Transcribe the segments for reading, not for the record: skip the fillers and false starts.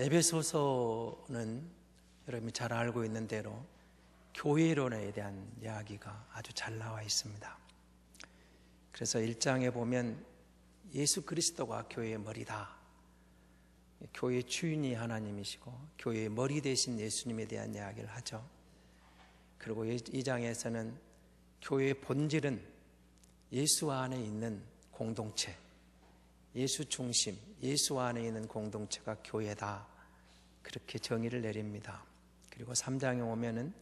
에베소서는 여러분이 잘 알고 있는 대로 교회론에 대한 이야기가 아주 잘 나와 있습니다. 그래서 1장에 보면 예수 그리스도가 교회의 머리다, 교회의 주인이 하나님이시고 교회의 머리 되신 예수님에 대한 이야기를 하죠. 그리고 2장에서는 교회의 본질은 예수 안에 있는 공동체, 예수 중심, 예수 안에 있는 공동체가 교회다, 그렇게 정의를 내립니다. 그리고 3장에 오면은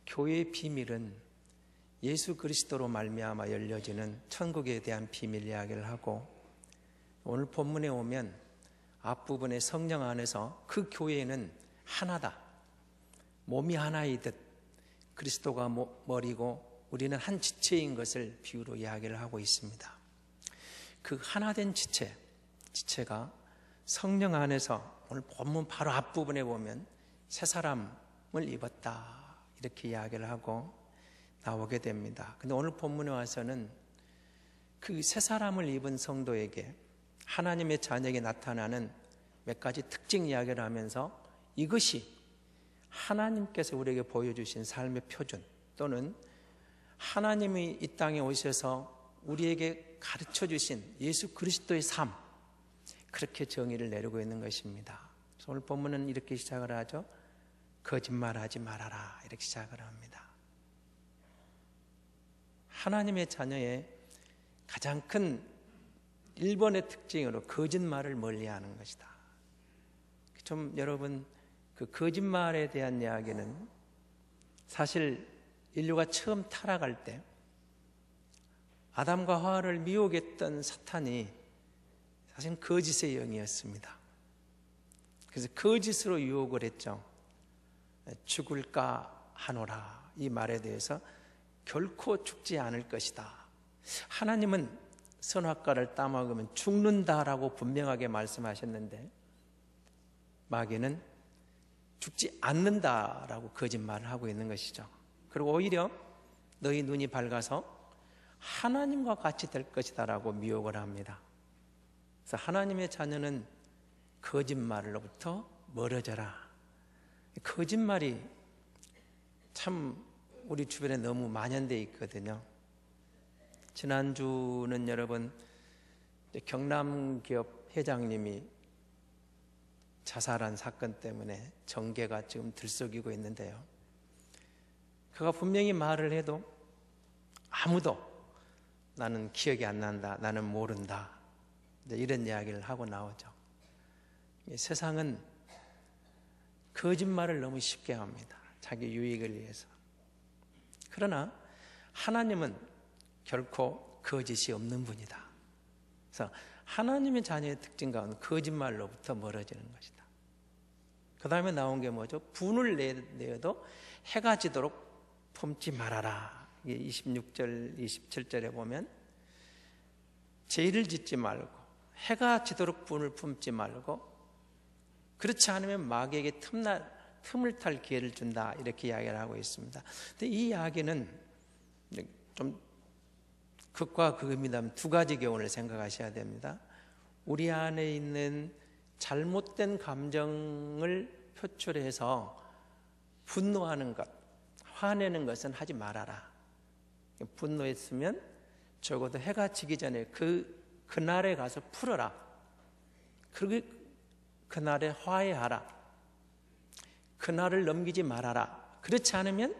교회의 비밀은 예수 그리스도로 말미암아 열려지는 천국에 대한 비밀 이야기를 하고, 오늘 본문에 오면 앞부분에 성령 안에서 그 교회는 하나다, 몸이 하나이듯 그리스도가 머리고 우리는 한 지체인 것을 비유로 이야기를 하고 있습니다. 그 하나된 지체가 성령 안에서 오늘 본문 바로 앞부분에 보면 새 사람을 입었다, 이렇게 이야기를 하고 나오게 됩니다. 근데 오늘 본문에 와서는 그 새 사람을 입은 성도에게 하나님의 자녀에게 나타나는 몇 가지 특징 이야기를 하면서 이것이 하나님께서 우리에게 보여주신 삶의 표준, 또는 하나님이 이 땅에 오셔서 우리에게 가르쳐 주신 예수 그리스도의 삶, 그렇게 정의를 내리고 있는 것입니다. 오늘 본문은 이렇게 시작을 하죠. 거짓말하지 말아라, 이렇게 시작을 합니다. 하나님의 자녀의 가장 큰 1번의 특징으로 거짓말을 멀리하는 것이다. 좀 여러분, 그 거짓말에 대한 이야기는 사실 인류가 처음 타락할 때 아담과 하와를 미혹했던 사탄이 사실 거짓의 영이었습니다. 그래서 거짓으로 유혹을 했죠. 죽을까 하노라, 이 말에 대해서 결코 죽지 않을 것이다. 하나님은 선악과를 따먹으면 죽는다라고 분명하게 말씀하셨는데 마귀는 죽지 않는다라고 거짓말을 하고 있는 것이죠. 그리고 오히려 너희 눈이 밝아서 하나님과 같이 될 것이다라고 미혹을 합니다. 그래서 하나님의 자녀는 거짓말로부터 멀어져라. 거짓말이 참 우리 주변에 너무 만연되어 있거든요. 지난주는 여러분, 경남기업 회장님이 자살한 사건 때문에 정계가 지금 들썩이고 있는데요, 그가 분명히 말을 해도 아무도 나는 기억이 안 난다, 나는 모른다, 이런 이야기를 하고 나오죠. 세상은 거짓말을 너무 쉽게 합니다. 자기 유익을 위해서. 그러나 하나님은 결코 거짓이 없는 분이다. 그래서 하나님의 자녀의 특징 가운데 거짓말로부터 멀어지는 것이다. 그 다음에 나온 게 뭐죠? 분을 내어도 해가 지도록 품지 말아라. 26절, 27절에 보면 죄를 짓지 말고 해가 지도록 분을 품지 말고 그렇지 않으면 마귀에게 틈을 탈 기회를 준다, 이렇게 이야기를 하고 있습니다. 근데 이 이야기는 좀 극과 극입니다만 두 가지 교훈을 생각하셔야 됩니다. 우리 안에 있는 잘못된 감정을 표출해서 분노하는 것, 화내는 것은 하지 말아라. 분노했으면 적어도 해가 지기 전에 그날에 가서 풀어라. 그리고 그날에 화해하라. 그날을 넘기지 말아라. 그렇지 않으면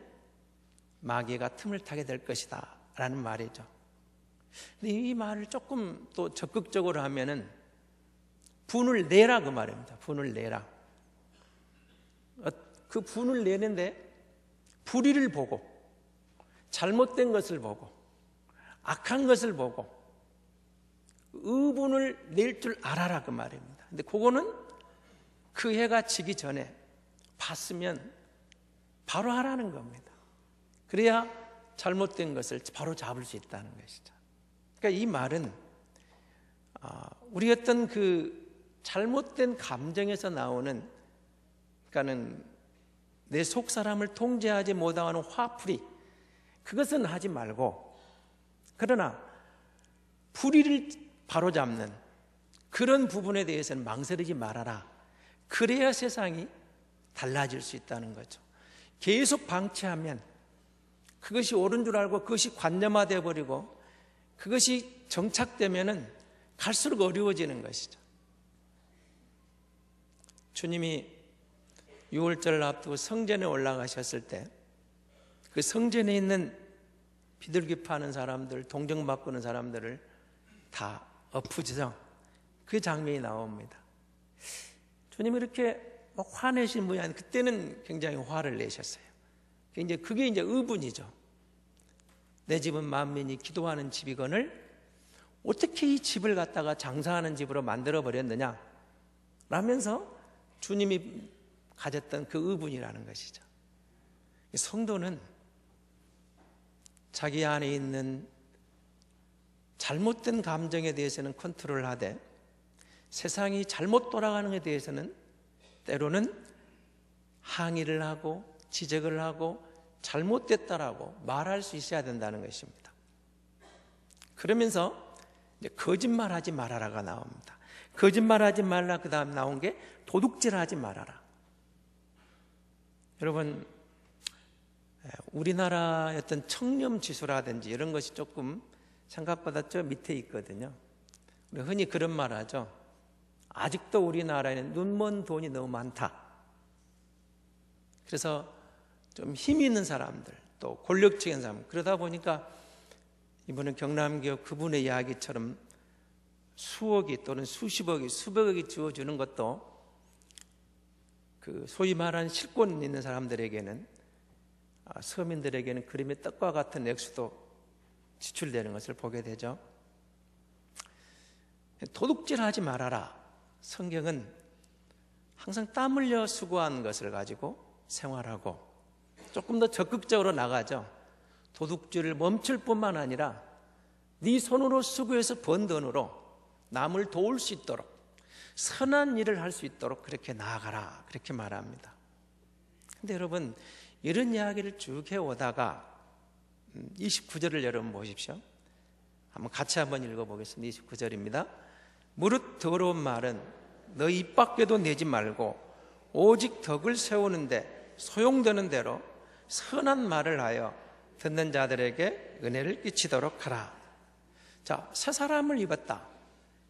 마귀가 틈을 타게 될 것이다, 라는 말이죠. 근데 이 말을 조금 또 적극적으로 하면은 분을 내라, 그 말입니다. 분을 내라. 그 분을 내는데 불의를 보고 잘못된 것을 보고 악한 것을 보고 의분을 낼 줄 알아라, 그 말입니다. 근데 그거는 그 해가 지기 전에 봤으면 바로 하라는 겁니다. 그래야 잘못된 것을 바로 잡을 수 있다는 것이죠. 그러니까 이 말은 우리 어떤 그 잘못된 감정에서 나오는, 그러니까는 내 속 사람을 통제하지 못하는 화풀이, 그것은 하지 말고, 그러나 불의를 바로잡는 그런 부분에 대해서는 망설이지 말아라. 그래야 세상이 달라질 수 있다는 거죠. 계속 방치하면 그것이 옳은 줄 알고 그것이 관념화되어 버리고 그것이 정착되면은 갈수록 어려워지는 것이죠. 주님이 6월절을 앞두고 성전에 올라가셨을 때 그 성전에 있는 비둘기 파는 사람들, 동정 바꾸는 사람들을 다 엎으시죠. 그 장면이 나옵니다. 주님이 이렇게 막 화내신 분이 아니라 그때는 굉장히 화를 내셨어요. 그게 이제 의분이죠. 내 집은 만민이 기도하는 집이거늘 어떻게 이 집을 갖다가 장사하는 집으로 만들어 버렸느냐 라면서 주님이 가졌던 그 의분이라는 것이죠. 성도는 자기 안에 있는 잘못된 감정에 대해서는 컨트롤을 하되 세상이 잘못 돌아가는 것에 대해서는 때로는 항의를 하고 지적을 하고 잘못됐다라고 말할 수 있어야 된다는 것입니다. 그러면서 이제 거짓말하지 말아라가 나옵니다. 거짓말하지 말라, 그 다음 나온 게 도둑질하지 말아라. 여러분, 우리나라의 어떤 청렴 지수라든지 이런 것이 조금 생각보다 저 밑에 있거든요. 우리 흔히 그런 말 하죠. 아직도 우리나라에는 눈먼 돈이 너무 많다. 그래서 좀 힘 있는 사람들, 또 권력적인 사람, 그러다 보니까 이번에 경남기업 그분의 이야기처럼 수억이 또는 수십억이, 수백억이 주어주는 것도 그 소위 말하는 실권 있는 사람들에게는, 서민들에게는 그림의 떡과 같은 액수도 지출되는 것을 보게 되죠. 도둑질하지 말아라. 성경은 항상 땀 흘려 수고한 것을 가지고 생활하고 조금 더 적극적으로 나가죠. 도둑질을 멈출 뿐만 아니라 네 손으로 수고해서 번 돈으로 남을 도울 수 있도록 선한 일을 할 수 있도록 그렇게 나아가라, 그렇게 말합니다. 근데 여러분, 이런 이야기를 쭉 해오다가 29절을 여러분 보십시오. 같이 한번 읽어보겠습니다. 29절입니다. 무릇 더러운 말은 너 입 밖에도 내지 말고 오직 덕을 세우는데 소용되는 대로 선한 말을 하여 듣는 자들에게 은혜를 끼치도록 하라. 자, 새 사람을 입었다.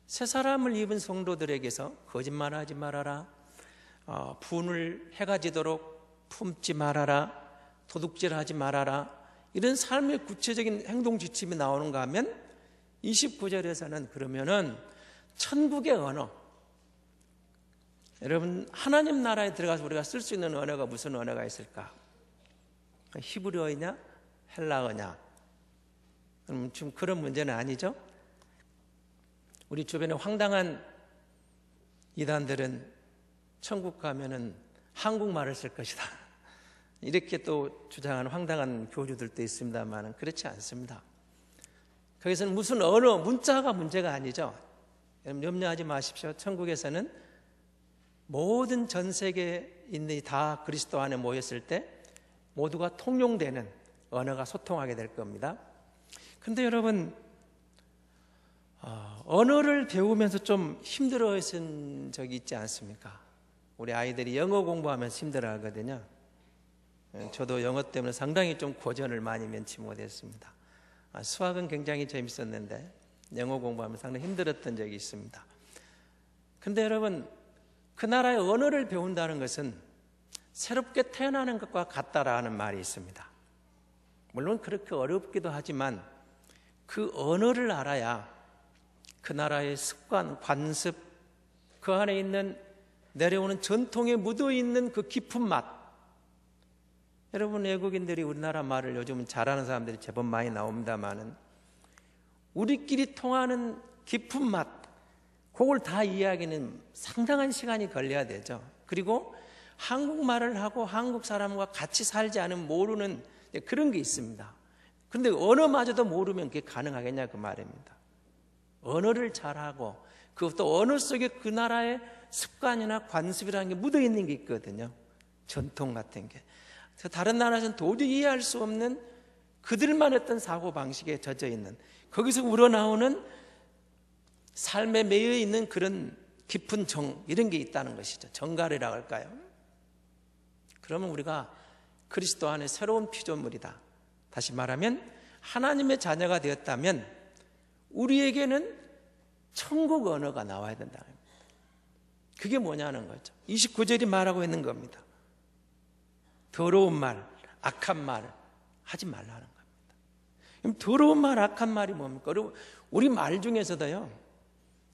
새 사람을 입은 성도들에게서 거짓말하지 말아라, 분을 해가 지도록 품지 말아라, 도둑질하지 말아라, 이런 삶의 구체적인 행동 지침이 나오는가 하면 29절에서는 그러면은 천국의 언어, 여러분 하나님 나라에 들어가서 우리가 쓸 수 있는 언어가 무슨 언어가 있을까? 히브리어냐 헬라어냐? 그럼 지금 그런 문제는 아니죠. 우리 주변에 황당한 이단들은 천국 가면은 한국말을 쓸 것이다, 이렇게 또 주장하는 황당한 교주들도 있습니다만 그렇지 않습니다. 거기서는 무슨 언어, 문자가 문제가 아니죠. 여러분 염려하지 마십시오. 천국에서는 모든 전 세계인들이 다 그리스도 안에 모였을 때 모두가 통용되는 언어가 소통하게 될 겁니다. 근데 여러분, 언어를 배우면서 좀 힘들어하신 적이 있지 않습니까? 우리 아이들이 영어 공부하면서 힘들어 하거든요. 저도 영어 때문에 상당히 좀 고전을 많이 면치 못했습니다. 수학은 굉장히 재밌었는데 영어 공부하면서 상당히 힘들었던 적이 있습니다. 근데 여러분, 그 나라의 언어를 배운다는 것은 새롭게 태어나는 것과 같다라는 말이 있습니다. 물론 그렇게 어렵기도 하지만 그 언어를 알아야 그 나라의 습관, 관습, 그 안에 있는 내려오는 전통에 묻어있는 그 깊은 맛. 여러분, 외국인들이 우리나라 말을 요즘은 잘하는 사람들이 제법 많이 나옵니다만은 우리끼리 통하는 깊은 맛, 그걸 다 이해하기는 상당한 시간이 걸려야 되죠. 그리고 한국말을 하고 한국 사람과 같이 살지 않으면 모르는 그런 게 있습니다. 그런데 언어마저도 모르면 그게 가능하겠냐 그 말입니다. 언어를 잘하고 그것도 언어 속에 그 나라의 습관이나 관습이라는 게 묻어있는 게 있거든요. 전통 같은 게. 다른 나라에서는 도저히 이해할 수 없는 그들만 했던 사고방식에 젖어있는, 거기서 우러나오는 삶에 매여 있는 그런 깊은 이런 게 있다는 것이죠. 정갈이라고 할까요? 그러면 우리가 그리스도 안에 새로운 피조물이다. 다시 말하면 하나님의 자녀가 되었다면 우리에게는 천국 언어가 나와야 된다는 겁니다. 그게 뭐냐는 거죠. 29절이 말하고 있는 겁니다. 더러운 말, 악한 말 하지 말라는 겁니다. 그럼 더러운 말, 악한 말이 뭡니까? 그리고 우리 말 중에서도요,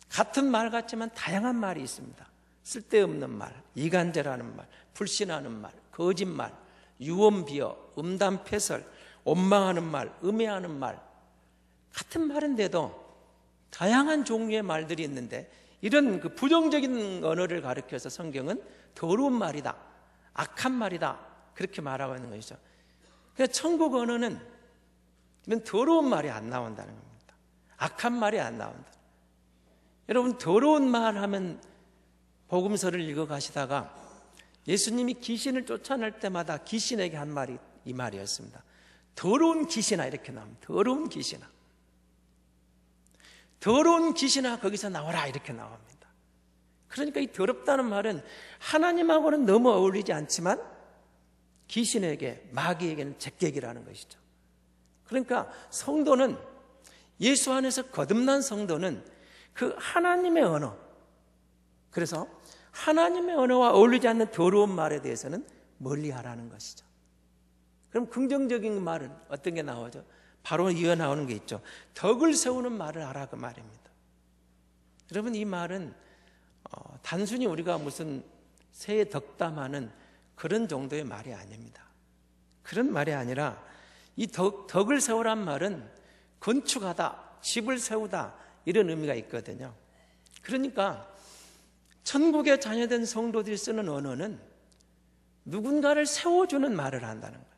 같은 말 같지만 다양한 말이 있습니다. 쓸데없는 말, 이간질하는 말, 불신하는 말, 거짓말, 유언비어, 음담패설, 원망하는 말, 음해하는 말, 같은 말인데도 다양한 종류의 말들이 있는데 이런 그 부정적인 언어를 가리켜서 성경은 더러운 말이다, 악한 말이다 그렇게 말하고 있는 것이죠. 그래서 천국 언어는 이런 더러운 말이 안 나온다는 겁니다. 악한 말이 안 나온다. 여러분, 더러운 말 하면 복음서를 읽어가시다가 예수님이 귀신을 쫓아낼 때마다 귀신에게 한 말이 이 말이었습니다. 더러운 귀신아, 이렇게 나옵니다. 더러운 귀신아. 더러운 귀신아, 거기서 나와라, 이렇게 나옵니다. 그러니까 이 더럽다는 말은 하나님하고는 너무 어울리지 않지만 귀신에게, 마귀에게는 적객이라는 것이죠. 그러니까 성도는, 예수 안에서 거듭난 성도는 그 하나님의 언어, 그래서 하나님의 언어와 어울리지 않는 더러운 말에 대해서는 멀리하라는 것이죠. 그럼 긍정적인 말은 어떤 게 나오죠? 바로 이어 나오는 게 있죠. 덕을 세우는 말을 하라, 그 말입니다. 여러분, 이 말은 단순히 우리가 무슨 새에 덕담하는 그런 정도의 말이 아닙니다. 그런 말이 아니라 이 덕을 세우란 말은 건축하다, 집을 세우다 이런 의미가 있거든요. 그러니까 천국의 자녀된 성도들이 쓰는 언어는 누군가를 세워주는 말을 한다는 거예요.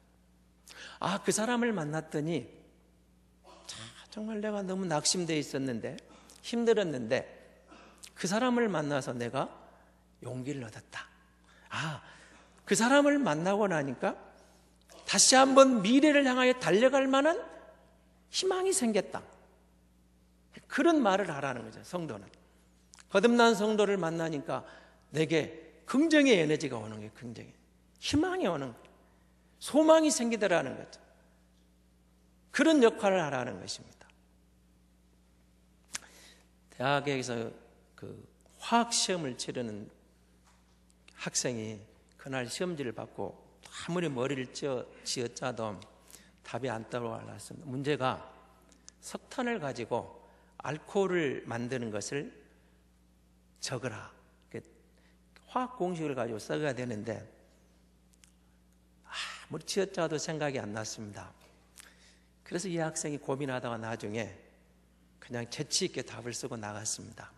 아, 그 사람을 만났더니 정말 내가 너무 낙심되어 있었는데, 힘들었는데 그 사람을 만나서 내가 용기를 얻었다. 아, 그 사람을 만나고 나니까 다시 한번 미래를 향하여 달려갈 만한 희망이 생겼다. 그런 말을 하라는 거죠. 성도는 거듭난 성도를 만나니까 내게 긍정의 에너지가 오는 거예요. 긍정의 희망이 오는 거예요. 소망이 생기더라는 거죠. 그런 역할을 하라는 것입니다. 대학에서 그 화학 시험을 치르는 학생이 그날 시험지를 받고 아무리 머리를 쥐어짜도 답이 안 떠올랐습니다. 문제가 석탄을 가지고 알코올을 만드는 것을 적으라. 화학 공식을 가지고 써야 되는데 아무리 쥐어짜도 생각이 안 났습니다. 그래서 이 학생이 고민하다가 나중에 그냥 재치 있게 답을 쓰고 나갔습니다.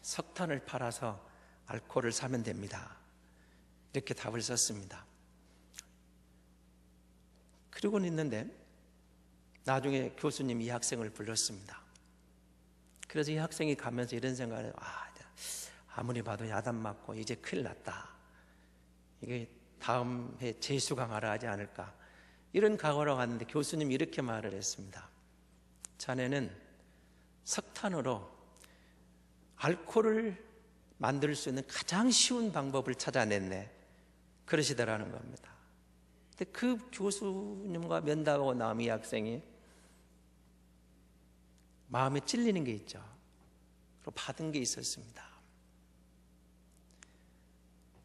석탄을 팔아서 알코올을 사면 됩니다. 이렇게 답을 썼습니다. 그러고는 있는데 나중에 교수님이 이 학생을 불렀습니다. 그래서 이 학생이 가면서 이런 생각을 해요. 아무리 봐도 야단 맞고 이제 큰일 났다. 이게 다음 해 재수강하라 하지 않을까. 이런 각오로 갔는데 교수님이 이렇게 말을 했습니다. 자네는 석탄으로 알코올을 만들 수 있는 가장 쉬운 방법을 찾아냈네. 그러시더라는 겁니다. 근데 그 교수님과 면담하고 나온 이 학생이 마음에 찔리는 게 있죠. 그리고 받은 게 있었습니다.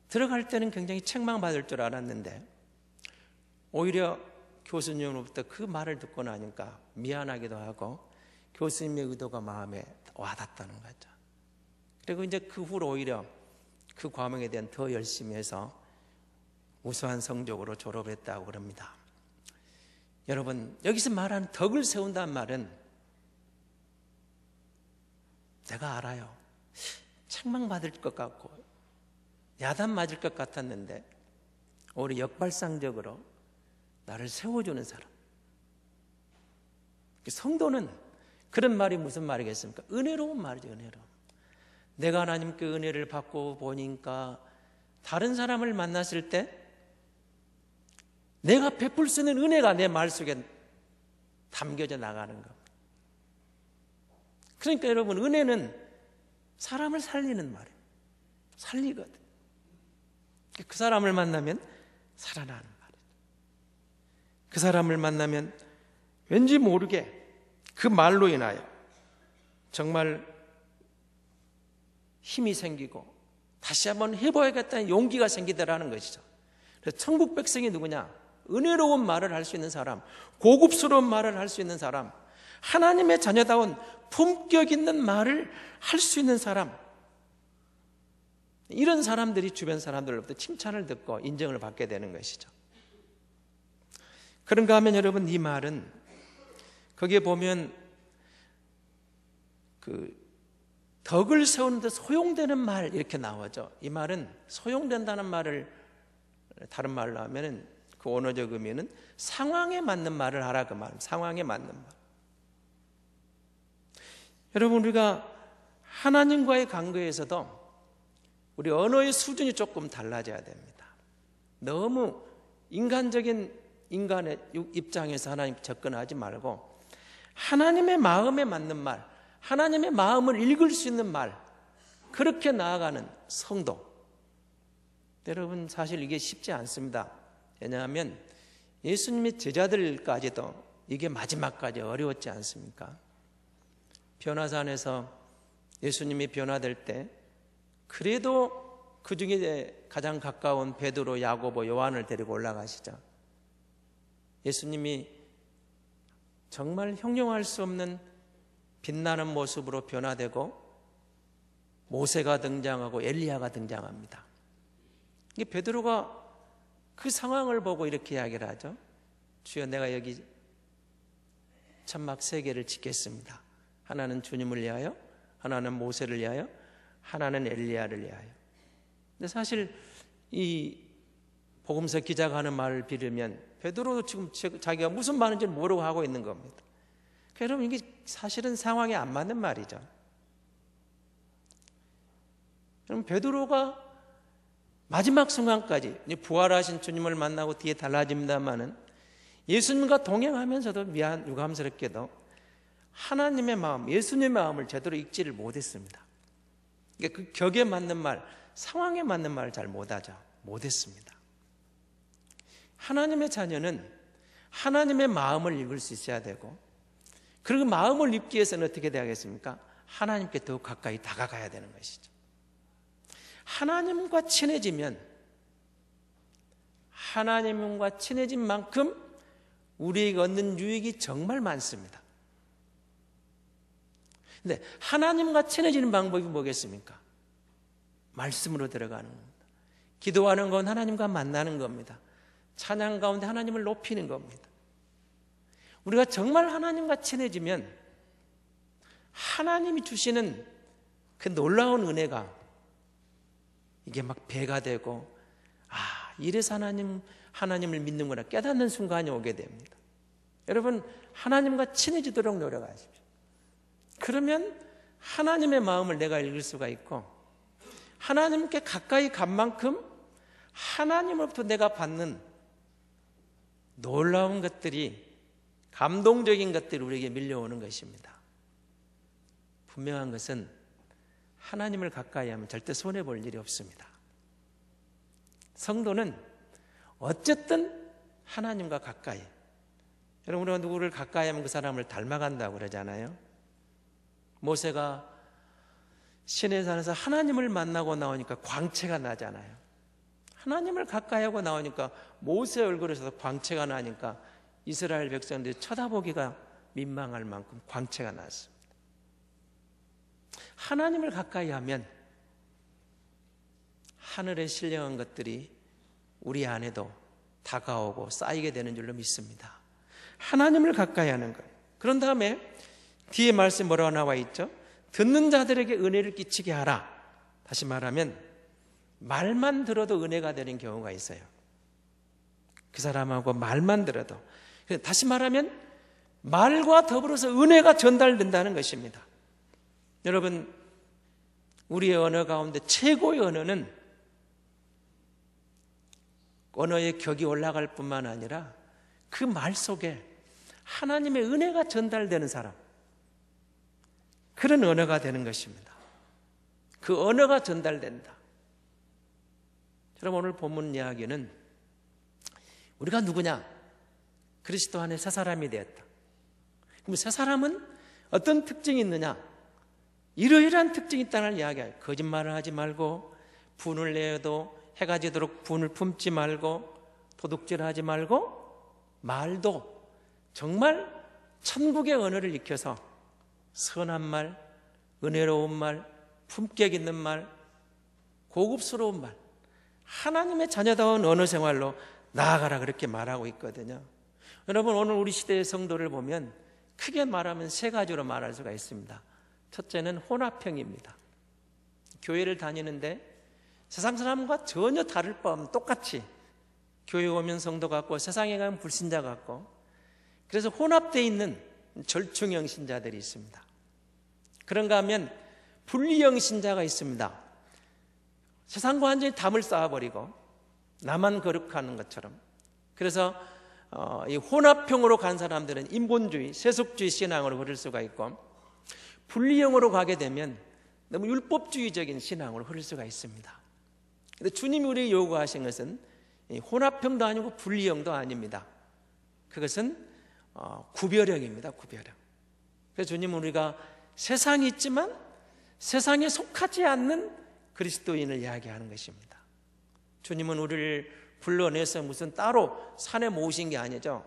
들어갈 때는 굉장히 책망받을 줄 알았는데 오히려 교수님으로부터 그 말을 듣고 나니까 미안하기도 하고 교수님의 의도가 마음에 와닿다는 거죠. 그리고 이제 그 후로 오히려 그 과목에 대한 더 열심히 해서 우수한 성적으로 졸업했다고 그럽니다. 여러분, 여기서 말하는 덕을 세운다는 말은 내가 알아요. 책망받을 것 같고 야단 맞을 것 같았는데 오히려 역발상적으로 나를 세워주는 사람. 성도는 그런 말이 무슨 말이겠습니까? 은혜로운 말이죠. 은혜로운. 내가 하나님께 은혜를 받고 보니까 다른 사람을 만났을 때 내가 베풀 수 있는 은혜가 내 말 속에 담겨져 나가는 겁니다. 그러니까 여러분, 은혜는 사람을 살리는 말이에요. 살리거든. 그 사람을 만나면 살아나는 말이에요. 그 사람을 만나면 왠지 모르게 그 말로 인하여 정말 힘이 생기고 다시 한번 해봐야겠다는 용기가 생기더라는 것이죠. 그래서 천국 백성이 누구냐? 은혜로운 말을 할 수 있는 사람, 고급스러운 말을 할 수 있는 사람, 하나님의 자녀다운 품격 있는 말을 할 수 있는 사람, 이런 사람들이 주변 사람들로부터 칭찬을 듣고 인정을 받게 되는 것이죠. 그런가 하면 여러분, 이 말은 거기에 보면 덕을 세우는 데 소용되는 말 이렇게 나오죠. 이 말은 소용된다는 말을 다른 말로 하면은 그 원어적 의미는 상황에 맞는 말을 하라, 그 말. 상황에 맞는 말. 여러분, 우리가 하나님과의 관계에서도 우리 언어의 수준이 조금 달라져야 됩니다. 너무 인간적인 인간의 입장에서 하나님 접근하지 말고 하나님의 마음에 맞는 말, 하나님의 마음을 읽을 수 있는 말, 그렇게 나아가는 성도. 여러분, 사실 이게 쉽지 않습니다. 왜냐하면 예수님의 제자들까지도 이게 마지막까지 어려웠지 않습니까? 변화산에서 예수님이 변화될 때 그래도 그 중에 가장 가까운 베드로, 야고보, 요한을 데리고 올라가시죠. 예수님이 정말 형용할 수 없는 빛나는 모습으로 변화되고 모세가 등장하고 엘리야가 등장합니다. 이게 베드로가 그 상황을 보고 이렇게 이야기를 하죠. 주여, 내가 여기 천막 3개를 짓겠습니다. 하나는 주님을 위하여, 하나는 모세를 위하여, 하나는 엘리야를 위하여. 근데 사실 이 복음서 기자가 하는 말을 빌으면 베드로도 지금 자기가 무슨 말인지 모르고 하고 있는 겁니다. 여러분, 이게 사실은 상황에 안 맞는 말이죠. 그럼 베드로가 마지막 순간까지 부활하신 주님을 만나고 뒤에 달라집니다마는 예수님과 동행하면서도 유감스럽게도 하나님의 마음, 예수님의 마음을 제대로 읽지를 못했습니다. 그러니까 그 격에 맞는 말, 상황에 맞는 말을 잘 못했습니다. 하나님의 자녀는 하나님의 마음을 읽을 수 있어야 되고, 그리고 마음을 읽기 위해서는 어떻게 돼야겠습니까? 하나님께 더욱 가까이 다가가야 되는 것이죠. 하나님과 친해지면 하나님과 친해진 만큼 우리에게 얻는 유익이 정말 많습니다. 근데 하나님과 친해지는 방법이 뭐겠습니까? 말씀으로 들어가는 겁니다. 기도하는 건 하나님과 만나는 겁니다. 찬양 가운데 하나님을 높이는 겁니다. 우리가 정말 하나님과 친해지면 하나님이 주시는 그 놀라운 은혜가 이게 막 배가 되고, 이래서 하나님을 믿는구나 깨닫는 순간이 오게 됩니다. 여러분, 하나님과 친해지도록 노력하십시오. 그러면 하나님의 마음을 내가 읽을 수가 있고, 하나님께 가까이 간 만큼 하나님으로부터 내가 받는 놀라운 것들이, 감동적인 것들이 우리에게 밀려오는 것입니다. 분명한 것은 하나님을 가까이 하면 절대 손해볼 일이 없습니다. 성도는 어쨌든 하나님과 가까이, 여러분, 우리가 누구를 가까이 하면 그 사람을 닮아간다고 그러잖아요. 모세가 시내산에서 하나님을 만나고 나오니까 광채가 나잖아요. 하나님을 가까이 하고 나오니까 모세 얼굴에서 광채가 나니까 이스라엘 백성들이 쳐다보기가 민망할 만큼 광채가 났습니다. 하나님을 가까이 하면 하늘에 신령한 것들이 우리 안에도 다가오고 쌓이게 되는 줄로 믿습니다. 하나님을 가까이 하는 것. 그런 다음에 뒤에 말씀 뭐라고 나와 있죠? 듣는 자들에게 은혜를 끼치게 하라. 다시 말하면 말만 들어도 은혜가 되는 경우가 있어요. 그 사람하고 말만 들어도. 다시 말하면 말과 더불어서 은혜가 전달된다는 것입니다. 여러분, 우리의 언어 가운데 최고의 언어는 언어의 격이 올라갈 뿐만 아니라 그 말 속에 하나님의 은혜가 전달되는 사람, 그런 언어가 되는 것입니다. 그 언어가 전달된다. 여러분, 오늘 본문 이야기는 우리가 누구냐? 그리스도 안에 새 사람이 되었다. 그럼 새 사람은 어떤 특징이 있느냐? 이러이러한 특징이 있다는 이야기예요. 거짓말을 하지 말고, 분을 내어도 해가 지도록 분을 품지 말고, 도둑질하지 말고, 말도 정말 천국의 언어를 익혀서 선한 말, 은혜로운 말, 품격 있는 말, 고급스러운 말, 하나님의 자녀다운 언어 생활로 나아가라, 그렇게 말하고 있거든요. 여러분, 오늘 우리 시대의 성도를 보면 크게 말하면 세 가지로 말할 수가 있습니다. 첫째는 혼합형입니다. 교회를 다니는데 세상 사람과 전혀 다를 바 없는, 똑같이 교회 오면 성도 같고 세상에 가면 불신자 같고, 그래서 혼합되어 있는 절충형 신자들이 있습니다. 그런가 하면 분리형 신자가 있습니다. 세상과 완전히 담을 쌓아버리고 나만 거룩한 것처럼. 그래서 이 혼합형으로 간 사람들은 인본주의, 세속주의 신앙으로 흐를 수가 있고, 분리형으로 가게 되면 너무 율법주의적인 신앙으로 흐를 수가 있습니다. 그런데 주님이 우리에게 요구하신 것은 혼합형도 아니고 분리형도 아닙니다. 그것은 구별형입니다. 구별형. 그래서 주님은 우리가 세상이 있지만 세상에 속하지 않는 그리스도인을 이야기하는 것입니다. 주님은 우리를 불러내서 무슨 따로 산에 모으신 게 아니죠.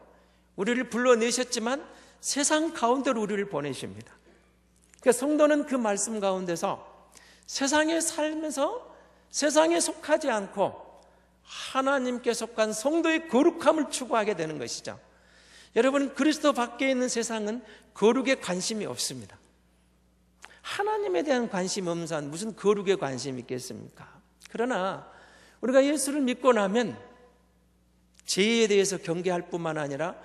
우리를 불러내셨지만 세상 가운데로 우리를 보내십니다. 그러니까 성도는 그 말씀 가운데서 세상에 살면서 세상에 속하지 않고 하나님께 속한 성도의 거룩함을 추구하게 되는 것이죠. 여러분, 그리스도 밖에 있는 세상은 거룩에 관심이 없습니다. 하나님에 대한 관심이 없는 사람은 무슨 거룩에 관심이 있겠습니까? 그러나 우리가 예수를 믿고 나면 죄에 대해서 경계할 뿐만 아니라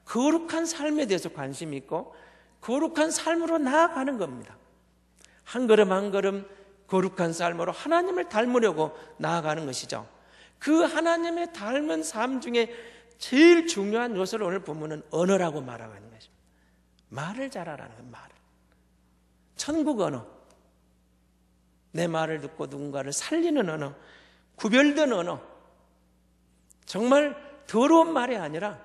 거룩한 삶에 대해서 관심이 있고 거룩한 삶으로 나아가는 겁니다. 한 걸음 한 걸음 거룩한 삶으로 하나님을 닮으려고 나아가는 것이죠. 그 하나님의 닮은 삶 중에 제일 중요한 요소를 오늘 본문은 언어라고 말하고 있는 것입니다. 말을 잘하라는 거예요. 말을. 천국 언어, 내 말을 듣고 누군가를 살리는 언어, 구별된 언어, 정말 더러운 말이 아니라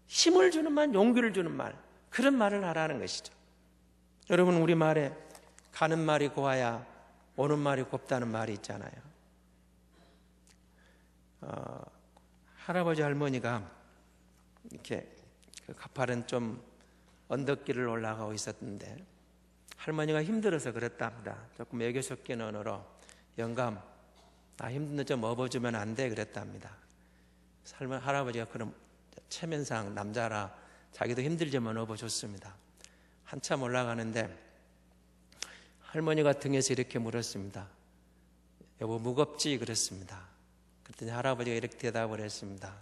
힘을 주는 말, 용기를 주는 말, 그런 말을 하라는 것이죠. 여러분, 우리 말에 가는 말이 고와야 오는 말이 곱다는 말이 있잖아요. 할아버지 할머니가 이렇게 그 가파른 좀 언덕길을 올라가고 있었는데 할머니가 힘들어서 그랬답니다. 조금 애교 섞인 언어로 영감, 나 힘든데 좀 업어주면 안 돼? 그랬답니다. 할아버지가 그럼 체면상 남자라 자기도 힘들지만 업어줬습니다. 한참 올라가는데 할머니가 등에서 이렇게 물었습니다. 여보, 무겁지? 그랬습니다. 그랬더니 할아버지가 이렇게 대답을 했습니다.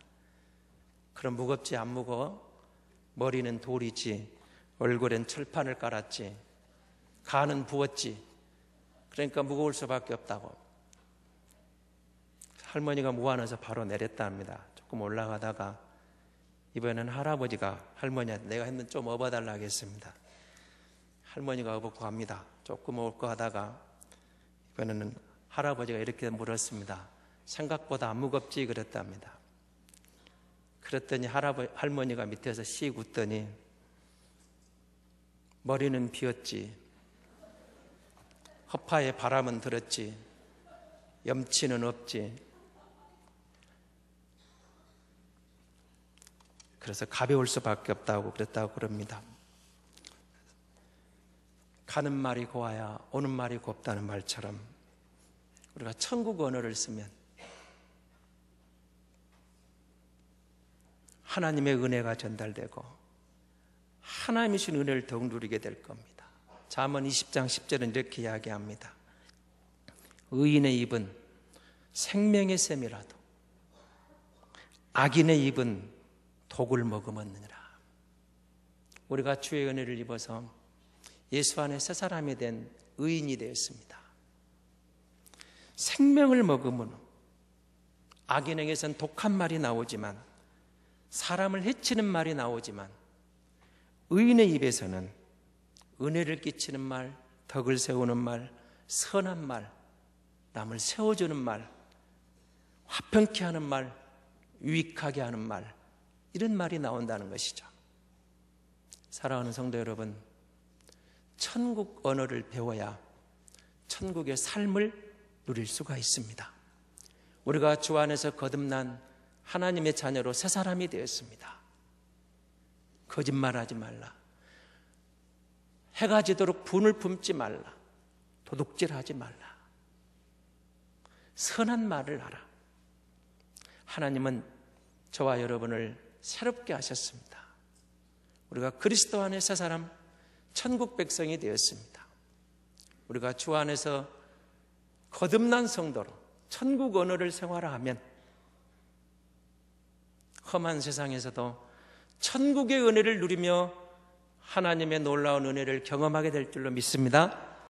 그럼 무겁지? 안 무거워? 머리는 돌이지, 얼굴엔 철판을 깔았지, 간은 부었지, 그러니까 무거울 수밖에 없다고. 할머니가 무안해서 바로 내렸답니다. 조금 올라가다가 이번에는 할아버지가 할머니한테 내가 힘든 좀 업어달라 하겠습니다. 할머니가 업고 갑니다. 조금 업고 하다가 이번에는 할아버지가 이렇게 물었습니다. 생각보다 안 무겁지? 그랬답니다. 그랬더니 할머니가 밑에서 씩 웃더니 머리는 비었지, 허파에 바람은 들었지, 염치는 없지, 그래서 가벼울 수밖에 없다고 그랬다고 그럽니다. 가는 말이 고와야 오는 말이 곱다는 말처럼 우리가 천국 언어를 쓰면 하나님의 은혜가 전달되고 하나님이 주신 은혜를 더욱 누리게 될 겁니다. 잠언 20장 10절은 이렇게 이야기합니다. 의인의 입은 생명의 샘이라도 악인의 입은 독을 머금었느니라. 우리가 주의 은혜를 입어서 예수 안에 새 사람이 된 의인이 되었습니다. 생명을 머금은 악인에게선 독한 말이 나오지만, 사람을 해치는 말이 나오지만, 의인의 입에서는 은혜를 끼치는 말, 덕을 세우는 말, 선한 말, 남을 세워주는 말, 화평케 하는 말, 유익하게 하는 말, 이런 말이 나온다는 것이죠. 사랑하는 성도 여러분, 천국 언어를 배워야 천국의 삶을 누릴 수가 있습니다. 우리가 주 안에서 거듭난 하나님의 자녀로 새 사람이 되었습니다. 거짓말하지 말라. 해가 지도록 분을 품지 말라. 도둑질하지 말라. 선한 말을 하라. 하나님은 저와 여러분을 새롭게 하셨습니다. 우리가 그리스도 안에 새 사람, 천국 백성이 되었습니다. 우리가 주 안에서 거듭난 성도로 천국 언어를 생활하면 험한 세상에서도 천국의 은혜를 누리며 하나님의 놀라운 은혜를 경험하게 될 줄로 믿습니다.